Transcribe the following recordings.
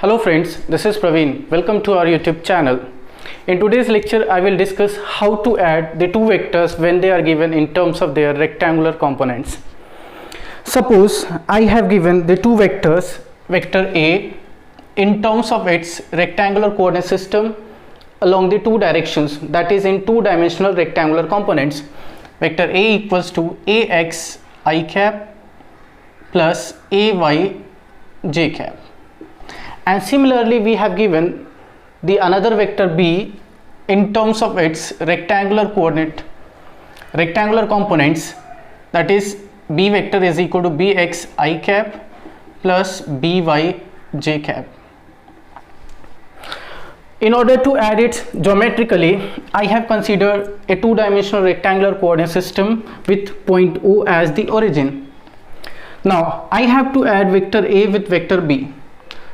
Hello friends, this is Praveen. Welcome to our YouTube channel. In today's lecture, I will discuss how to add the two vectors when they are given in terms of their rectangular components. Suppose I have given the two vectors, vector A in terms of its rectangular coordinate system along the two directions, that is in two-dimensional rectangular components. Vector A equals to ax I cap plus ay j cap. And similarly we have given the another vector B in terms of its rectangular components, that is B vector is equal to bx I cap plus by j cap. In order to add it geometrically, I have considered a two-dimensional rectangular coordinate system with point O as the origin. Now I have to add vector A with vector B.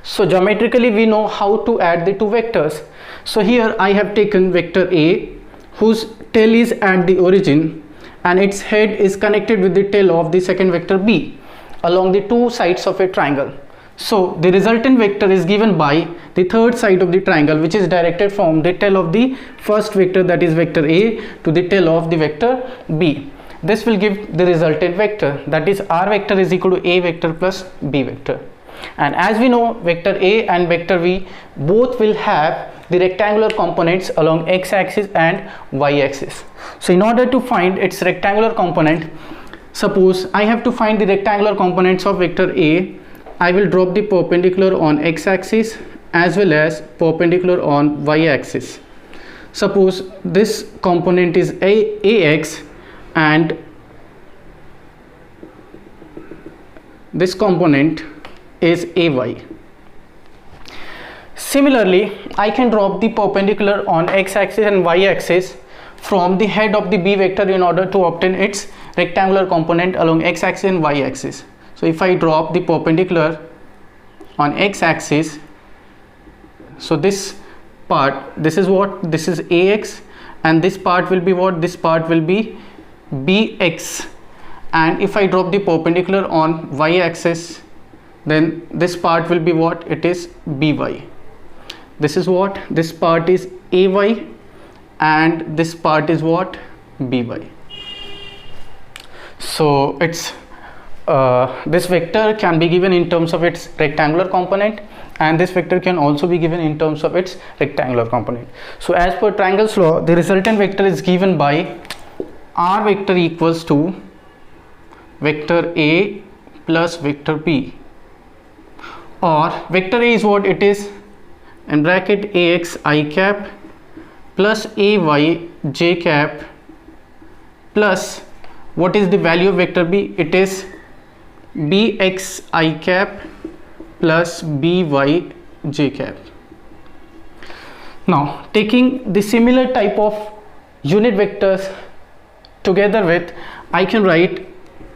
So geometrically we know how to add the two vectors. So here I have taken vector A whose tail is at the origin and its head is connected with the tail of the second vector B along the two sides of a triangle. So the resultant vector is given by the third side of the triangle, which is directed from the tail of the first vector, that is vector A, to the tail of the vector B. This will give the resultant vector, that is R vector is equal to A vector plus B vector. And as we know, vector A and vector V both will have the rectangular components along x-axis and y-axis. So in order to find its rectangular component, suppose I have to find the rectangular components of vector A, I will drop the perpendicular on x-axis as well as perpendicular on y-axis. Suppose this component is ax and this component is ay. Similarly, I can drop the perpendicular on x-axis and y-axis from the head of the B vector in order to obtain its rectangular component along x-axis and y-axis. So if I drop the perpendicular on x-axis, so this part, this is what, this is ax, and this part will be what, this part will be bx. And if I drop the perpendicular on y-axis, then this part will be what, it is by. This is what, this part is ay and this part is what, by. So it's this vector can be given in terms of its rectangular component, and this vector can also be given in terms of its rectangular component. So as per triangle's law, the resultant vector is given by R vector equals to vector A plus vector B, or vector A is what it is, in bracket ax I cap plus ay j cap plus what is the value of vector B, it is bx I cap plus by j cap. Now taking the similar type of unit vectors together with, I can write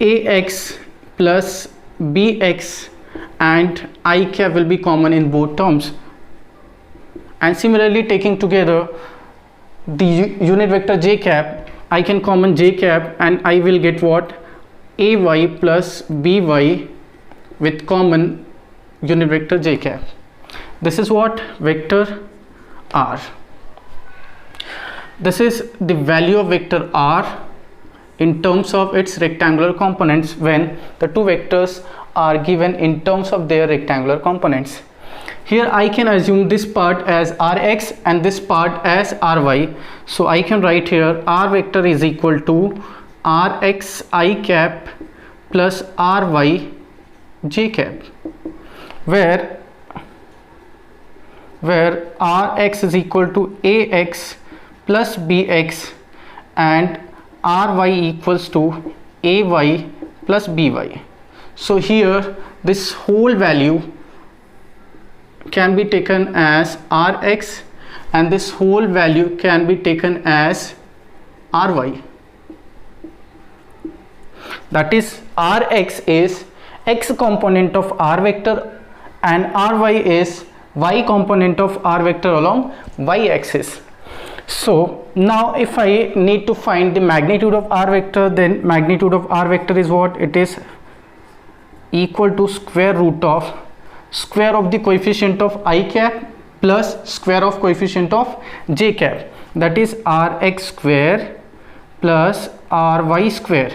ax plus bx and I cap will be common in both terms, and similarly taking together the unit vector j cap, I can common j cap and I will get what, ay plus by with common unit vector j cap. This is what, vector R. This is the value of vector R in terms of its rectangular components when the two vectors are given in terms of their rectangular components. Here I can assume this part as Rx and this part as Ry. So I can write here R vector is equal to Rx I cap plus Ry j cap, where Rx is equal to Ax plus Bx and Ry equals to Ay plus By. So here this whole value can be taken as Rx and this whole value can be taken as Ry. That is, Rx is x component of R vector and Ry is y component of R vector along y axis. So now if I need to find the magnitude of R vector, then magnitude of R vector is what, it is equal to square root of square of the coefficient of I cap plus square of coefficient of j cap, that is rx square plus ry square,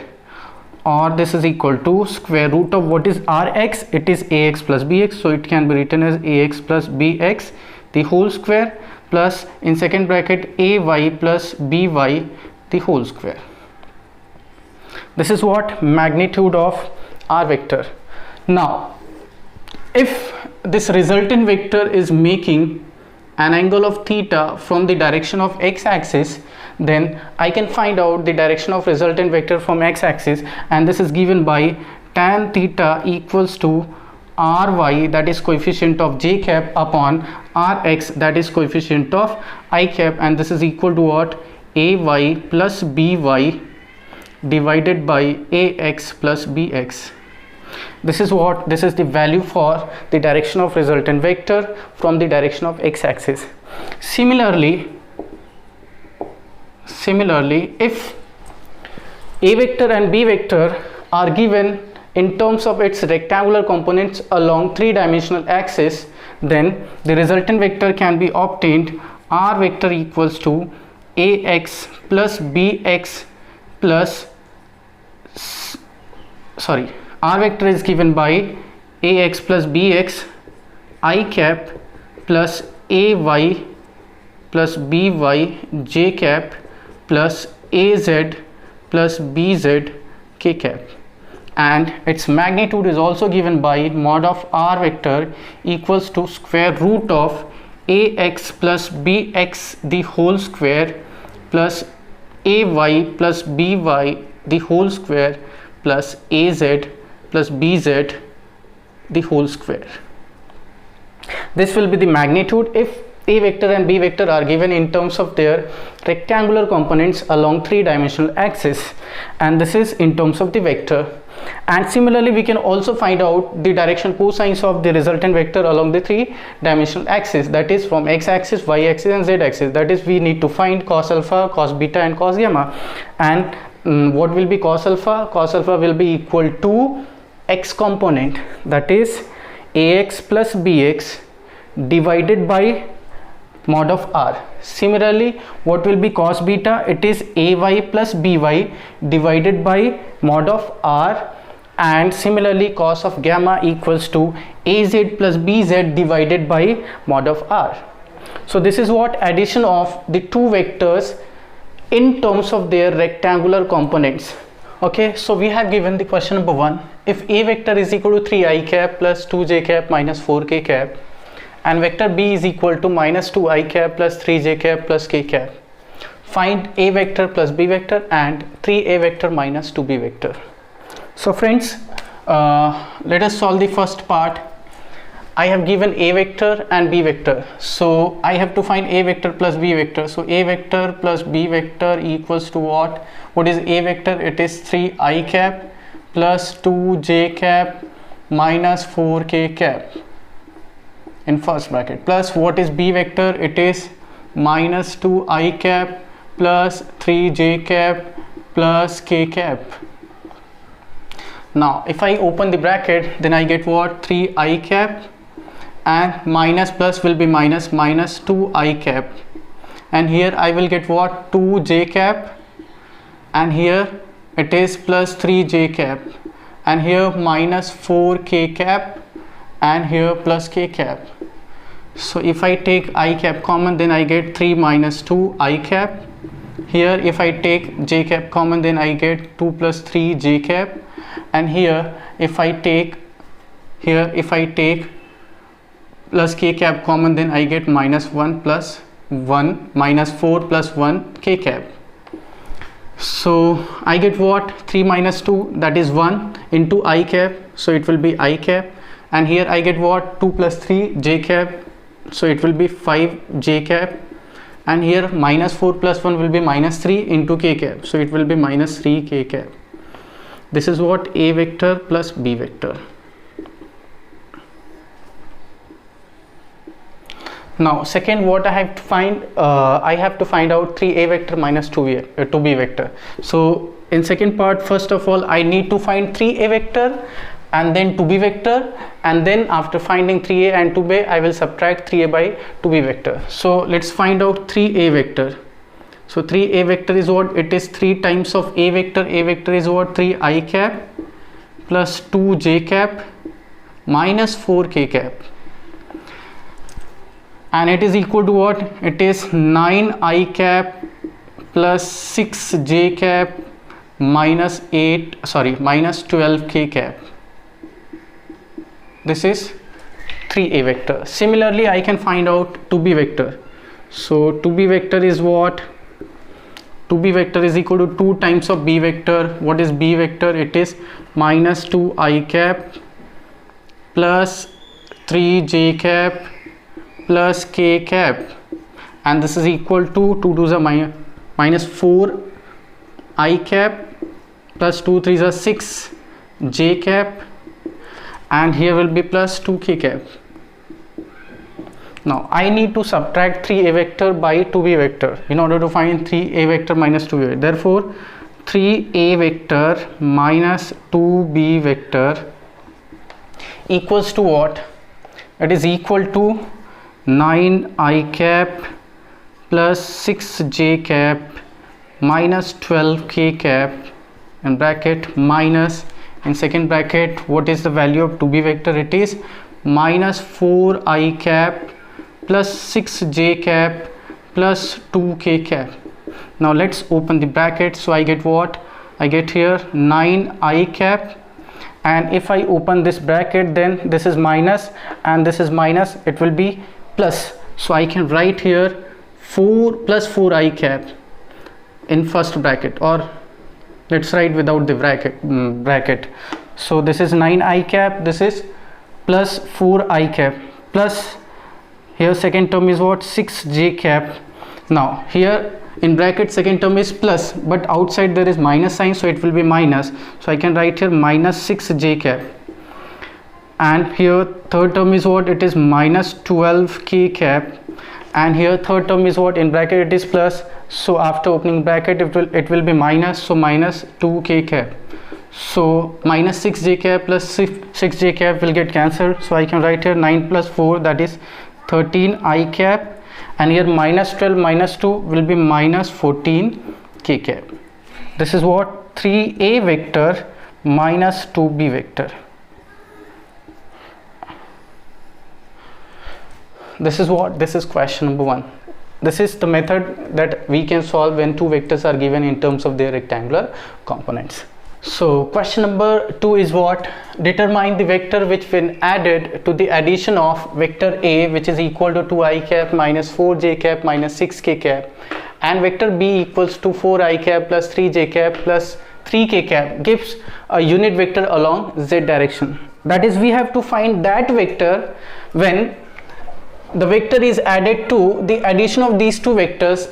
or this is equal to square root of what is rx, it is ax plus bx, so it can be written as ax plus bx the whole square plus in second bracket ay plus by the whole square. This is what magnitude of r vector. Now if this resultant vector is making an angle of theta from the direction of x-axis, then I can find out the direction of resultant vector from x-axis, and this is given by tan theta equals to ry, that is coefficient of j cap, upon rx, that is coefficient of I cap, and this is equal to what, ay plus by divided by ax plus bx. This is what, this is the value for the direction of resultant vector from the direction of x-axis. Similarly, if a vector and b vector are given in terms of its rectangular components along three-dimensional axis, then the resultant vector can be obtained r vector equals to ax plus bx plus r vector is given by ax plus bx I cap plus ay plus by j cap plus az plus bz k cap, and its magnitude is also given by mod of r vector equals to square root of ax plus bx the whole square plus ay plus by the whole square plus az plus bz the whole square. This will be the magnitude if a vector and b vector are given in terms of their rectangular components along three-dimensional axis, and this is in terms of the vector. And similarly we can also find out the direction cosines of the resultant vector along the three-dimensional axis, that is from x-axis, y-axis and z-axis. That is, we need to find cos alpha, cos beta and cos gamma. And what will be cos alpha? Cos alpha will be equal to x component, that is ax plus bx divided by mod of r. Similarly, what will be cos beta? It is ay plus by divided by mod of r. And similarly, cos of gamma equals to az plus bz divided by mod of r. So this is what addition of the two vectors in terms of their rectangular components. Okay, so we have given the question number 1. If a vector is equal to 3i cap plus 2j cap minus 4k cap, and vector b is equal to minus 2i cap plus 3j cap plus k cap, find a vector plus b vector and 3a vector minus 2b vector. So friends, let us solve the first part. I have given a vector and b vector, so I have to find a vector plus b vector. So a vector plus b vector equals to what? What is a vector? It is 3i cap plus 2j cap minus 4k cap in first bracket, plus what is b vector? It is minus 2i cap plus 3j cap plus k cap. Now if I open the bracket, then I get what? 3i cap, and minus plus will be minus 2i cap, and here I will get what? 2j cap, and here it is plus 3j cap, and here minus 4k cap, and here plus k cap. So if I take I cap common, then I get 3 minus 2 I cap. Here if I take j cap common, then I get 2 plus 3 j cap, and here if I take plus k cap common, then I get minus 1 plus 1 minus 4 plus 1 k cap. So I get what? 3 minus 2, that is 1 into I cap, so it will be I cap, and here I get what? 2 plus 3 j cap, so it will be 5 j cap, and here minus 4 plus 1 will be minus 3 into k cap, so it will be minus 3 k cap. This is what? A vector plus b vector. Now second, what I have to find, I have to find out 3a vector minus 2b vector. So in second part, first of all I need to find 3a vector and then 2b vector, and then after finding 3a and 2b I will subtract 3a by 2b vector. So let's find out 3a vector. So 3a vector is what? It is 3 times of a vector. A vector is what? 3i cap plus 2j cap minus 4k cap, and it is equal to what? It is 9i cap plus 6j cap minus 12k cap. This is 3a vector. Similarly, I can find out 2b vector. So 2b vector is what? 2b vector is equal to 2 times of b vector. What is b vector? It is minus 2i cap plus 3j cap plus k cap, and this is equal to 2 to the minus 4 I cap plus 2 3s are 6 j cap, and here will be plus 2k cap. Now I need to subtract 3a vector by 2b vector in order to find 3a vector minus 2b. Therefore 3a vector minus 2b vector equals to what? It is equal to 9i cap plus 6j cap minus 12k cap in bracket minus, in second bracket, what is the value of 2b vector? It is minus 4i cap plus 6j cap plus 2k cap. Now let's open the bracket. So I get what? I get here 9i cap, and if I open this bracket, then this is minus and this is minus, it will be plus. So I can write here 4 plus 4i cap in first bracket, or let's write without the bracket. So this is 9i cap, this is plus 4i cap, plus here second term is what? 6j cap. Now here in bracket second term is plus, but outside there is minus sign, so it will be minus. So I can write here minus 6j cap, and here third term is what? It is minus 12k cap, and here third term is what? In bracket it is plus, so after opening bracket it will be minus, so minus 2k cap. So minus 6j cap plus 6j cap will get cancelled, so I can write here 9 plus 4, that is 13i cap, and here minus 12 minus 2 will be minus 14k cap. This is what? 3a vector minus 2b vector. This is what? This is question number 1. This is the method that we can solve when two vectors are given in terms of their rectangular components. So question number 2 is what? Determine the vector which when added to the addition of vector A, which is equal to 2i cap minus 4j cap minus 6k cap, and vector B equals to 4i cap plus 3j cap plus 3k cap, gives a unit vector along z direction. That is, we have to find that vector when the vector is added to the addition of these two vectors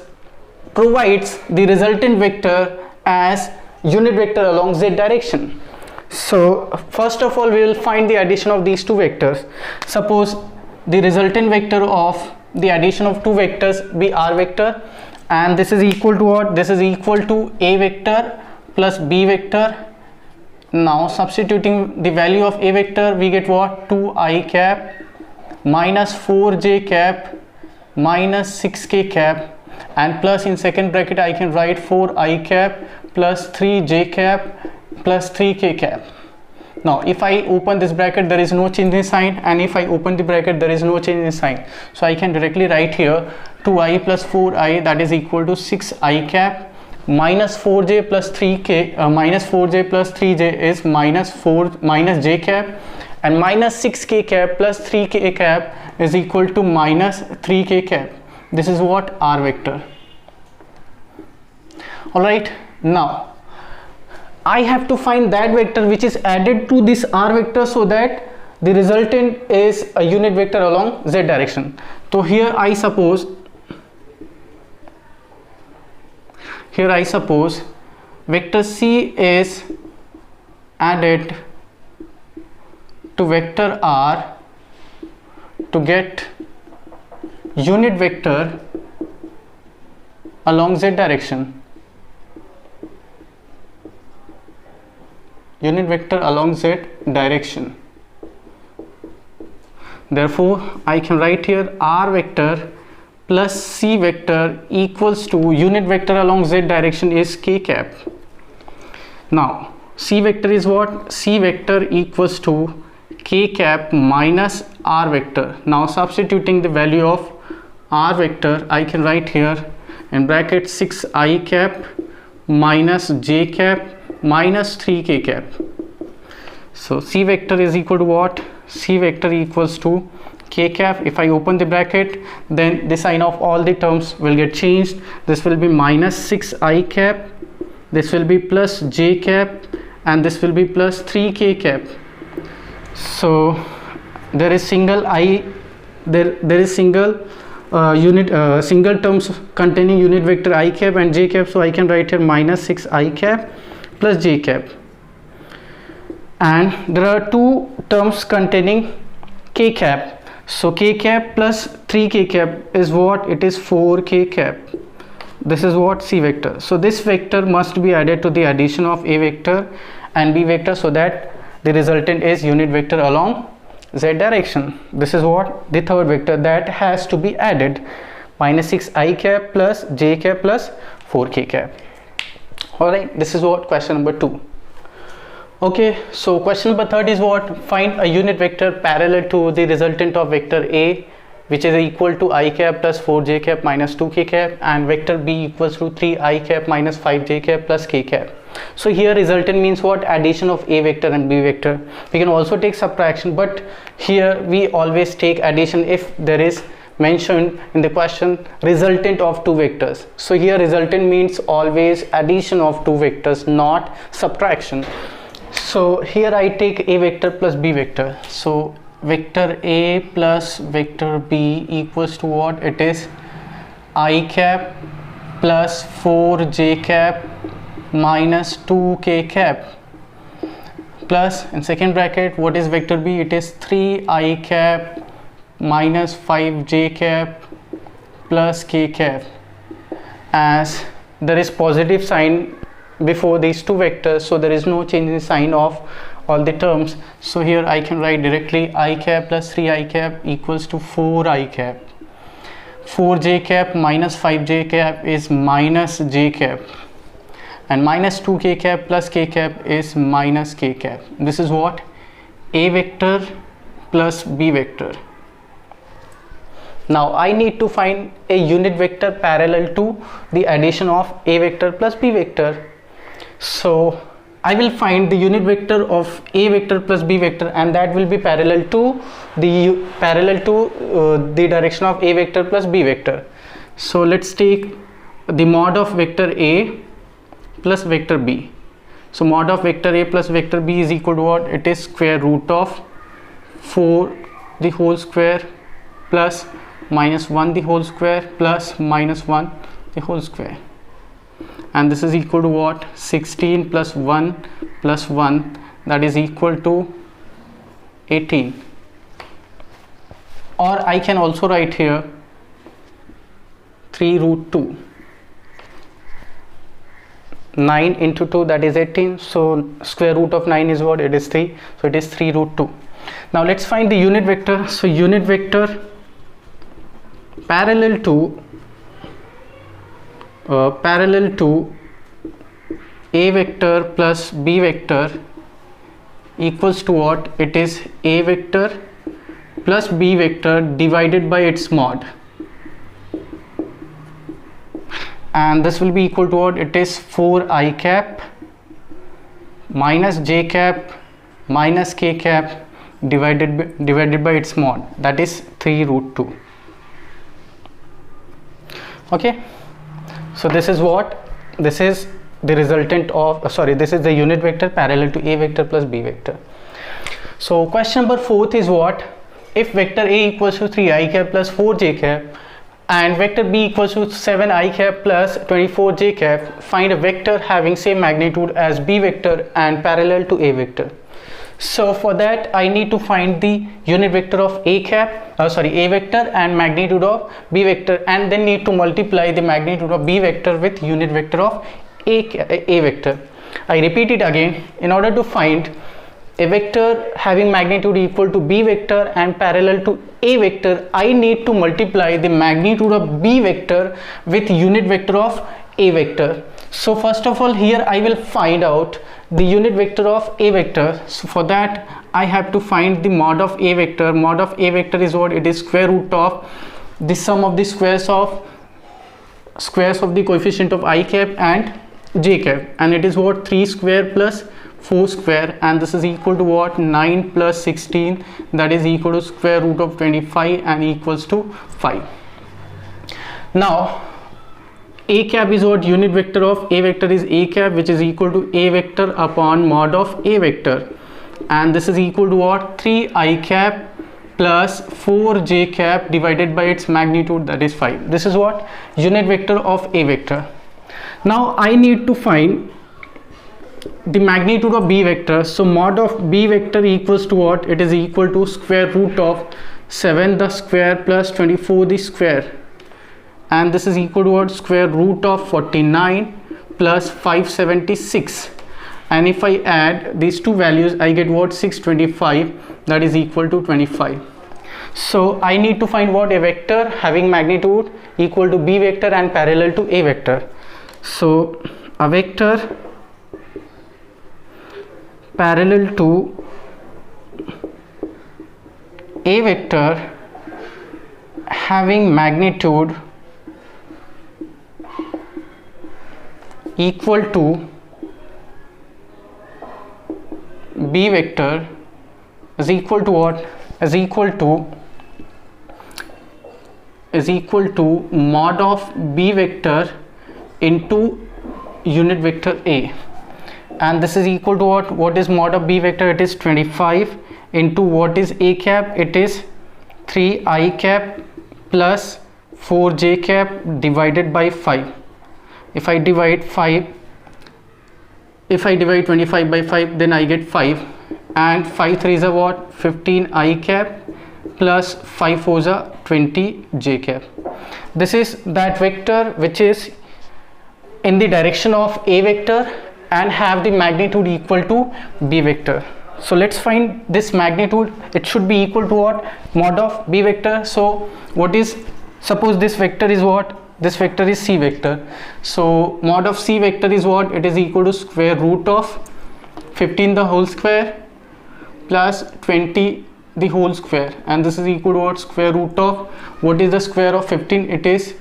provides the resultant vector as unit vector along z direction. So first of all we will find the addition of these two vectors. Suppose the resultant vector of the addition of two vectors be r vector, and this is equal to what? This is equal to a vector plus b vector. Now substituting the value of a vector, we get what? 2i cap minus 4j cap minus 6k cap, and plus in second bracket I can write 4i cap plus 3j cap plus 3k cap. Now if I open this bracket, there is no change in sign, and if I open the bracket, there is no change in sign. So I can directly write here 2i plus 4i, that is equal to 6i cap minus 4j plus 3k minus 4j plus 3j is minus j cap, and minus 6k cap plus 3k cap is equal to minus 3k cap. This is what? R vector. Alright, now I have to find that vector which is added to this R vector so that the resultant is a unit vector along z direction. So here I suppose vector C is added to vector R to get unit vector along z direction. unit vector along z direction. Therefore I can write here r vector plus c vector equals to unit vector along z direction is k cap. Now c vector is what? C vector equals to k cap minus r vector. Now substituting the value of r vector, I can write here in bracket 6i cap minus j cap minus 3k cap. So c vector is equal to what? C vector equals to k cap. If I open the bracket, then the sign of all the terms will get changed. This will be minus 6i cap, this will be plus j cap, and this will be plus 3k cap. So there is single I, there is single single terms containing unit vector I cap and j cap. So I can write here minus 6i cap plus j cap, and there are two terms containing k cap. So k cap plus 3k cap is what? It is 4k cap. This is what? C vector. So this vector must be added to the addition of a vector and b vector, so that the resultant is unit vector along z direction. This is what? The third vector that has to be added, minus 6i cap plus j cap plus 4k cap. Alright, this is what? Question number 2. Okay, so question number 3 is what? Find a unit vector parallel to the resultant of vector A, which is equal to I cap plus 4j cap minus 2k cap, and vector B equals to 3i cap minus 5j cap plus k cap. So here resultant means what? Addition of a vector and b vector. We can also take subtraction, but here we always take addition if there is mentioned in the question resultant of two vectors. So here resultant means always addition of two vectors, not subtraction. So here I take a vector plus b vector. So vector A plus vector B equals to what? It is I cap plus 4j cap minus 2k cap, plus in second bracket what is vector B? It is 3i cap minus 5j cap plus k cap. As there is positive sign before these two vectors, so there is no change in sign of all the terms. So here I can write directly I cap plus 3i cap equals to 4i cap. 4j cap minus 5j cap is minus j cap, and minus 2k cap plus k cap is minus k cap. This is what? A vector plus b vector. Now I need to find a unit vector parallel to the addition of a vector plus b vector. So I will find the unit vector of a vector plus b vector, and that will be parallel to the direction of a vector plus b vector. So let's take the mod of vector A plus vector B. So mod of vector A plus vector B is equal to what? It is square root of 4 the whole square plus minus 1 the whole square plus minus 1 the whole square, and this is equal to what? 16 plus 1 plus 1, that is equal to 18. Or I can also write here 3 root 2. 9 into 2, that is 18. So square root of 9 is what? It is 3. So it is 3 root 2. Now let's find the unit vector. So unit vector parallel to a vector plus b vector equals to what? It is a vector plus b vector divided by its mod, and this will be equal to what? It is 4i cap minus j cap minus k cap divided by its mod, that is 3 root 2. Okay, so this is what? This is the resultant of this is the unit vector parallel to a vector plus b vector. So question number 4 is what? If vector A equals to 3i cap plus 4j cap and vector B equals to 7i cap plus 24j cap, find a vector having same magnitude as b vector and parallel to a vector. So for that I need to find the unit vector of a vector and magnitude of b vector, and then need to multiply the magnitude of b vector with unit vector of a vector. I repeat it again. In order to find a vector having magnitude equal to b vector and parallel to a vector, I need to multiply the magnitude of b vector with unit vector of a vector. So first of all, here I will find out the unit vector of a vector. So for that I have to find the mod of a vector. Mod of a vector is what? It is square root of the sum of the squares of the coefficient of I cap and j cap, and it is what? 3 square plus 4 square, and this is equal to what? 9 plus 16, that is equal to square root of 25 and equals to 5. Now a cap is what? Unit vector of a vector is a cap, which is equal to a vector upon mod of a vector, and this is equal to what? 3 I cap plus 4 j cap divided by its magnitude, that is 5. This is what? Unit vector of a vector. Now I need to find the magnitude of b vector. So mod of b vector equals to what? It is equal to square root of 7 the square plus 24 the square, and this is equal to what? Square root of 49 plus 576, and if I add these two values I get what? 625, that is equal to 25. So I need to find what? A vector having magnitude equal to b vector and parallel to a vector. So a vector parallel to a vector having magnitude equal to b vector is equal to what? Is equal to mod of b vector into unit vector a, and this is equal to what? What is mod of b vector? It is 25 into what is a cap? It is 3 I cap plus 4 j cap divided by 5. If I divide 25 by 5, then I get 5, and 5 3s are what? 15 I cap plus 5 4s are 20 j cap. This is that vector which is in the direction of a vector and have the magnitude equal to b vector. So let's find this magnitude. It should be equal to what? Mod of b vector. So what is, suppose this vector is what? This vector is c vector. So mod of c vector is what? It is equal to square root of 15 the whole square plus 20 the whole square, and this is equal to what? Square root of, what is the square of 15? It is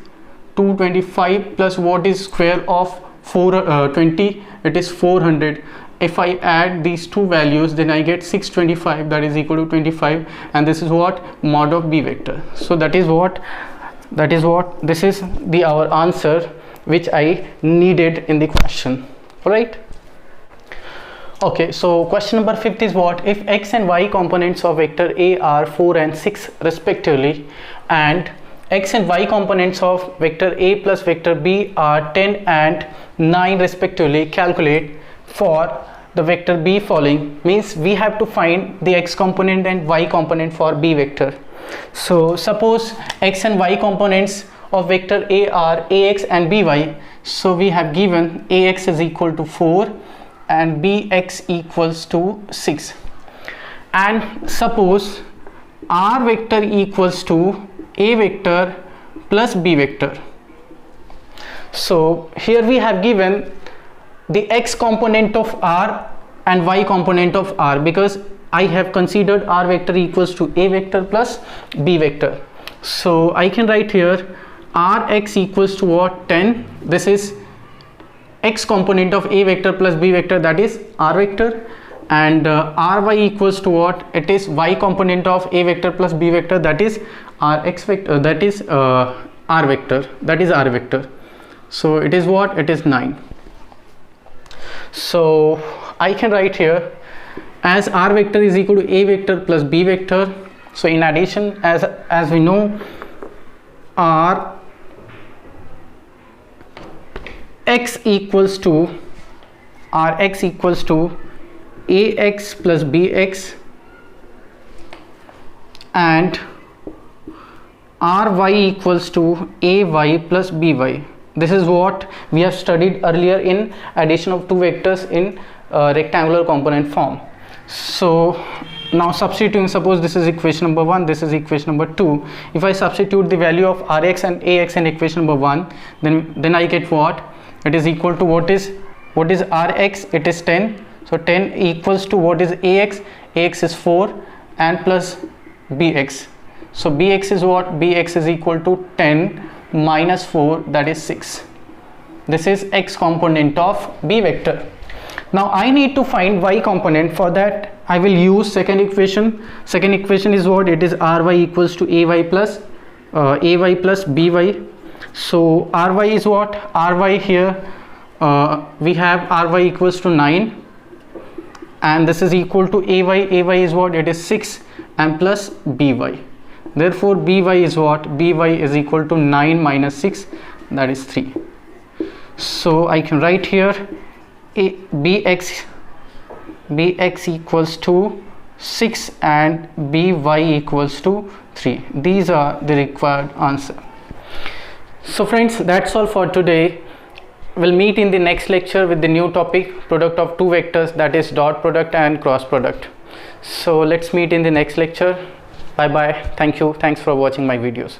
225 plus what is square of 20? It is 400. If I add these two values, then I get 625, that is equal to 25, and this is what? Mod of b vector. So that is what this is the our answer which I needed in the question. Right? Okay, so question number 5 is what? If x and y components of vector a are 4 and 6 respectively, and x and y components of vector a plus vector b are 10 and 9 respectively, calculate for the vector b following. Means we have to find the x component and y component for b vector. So suppose x and y components of vector a are ax and by. So we have given ax is equal to 4 and bx equals to 6, and suppose r vector equals to a vector plus b vector. So here we have given the x component of r and y component of r, because I have considered r vector equals to a vector plus b vector. So I can write here rx equals to what? 10. This is x component of a vector plus b vector, that is r vector, and ry equals to what? It is y component of a vector plus b vector, that is rx vector, that is r vector, that is r vector. So it is what? It is 9. So I can write here as r vector is equal to a vector plus b vector. So in addition, as we know, rx equals to ax plus bx, and ry equals to ay plus by. This is what we have studied earlier in addition of two vectors in rectangular component form. So now substituting, suppose this is equation number 1, this is equation number 2. If I substitute the value of Rx and Ax in equation number 1, then I get what? It is equal to what is Rx? It is 10. So 10 equals to what is Ax? Ax is 4 and plus Bx. So Bx is what? Bx is equal to 10 minus 4, that is 6. This is x component of B vector. Now I need to find y component. For that I will use second equation. Second equation is what? It is Ry equals to Ay plus By. So Ry is what? Ry here we have Ry equals to 9 and this is equal to Ay is what? It is 6 and plus By. Therefore By is what? By is equal to 9 minus 6, that is 3. So I can write here Bx equals to 6 and By equals to 3. These are the required answer. So friends, that's all for today. We'll meet in the next lecture with the new topic, product of two vectors, that is dot product and cross product. So let's meet in the next lecture. Bye bye. Thank you. Thanks for watching my videos.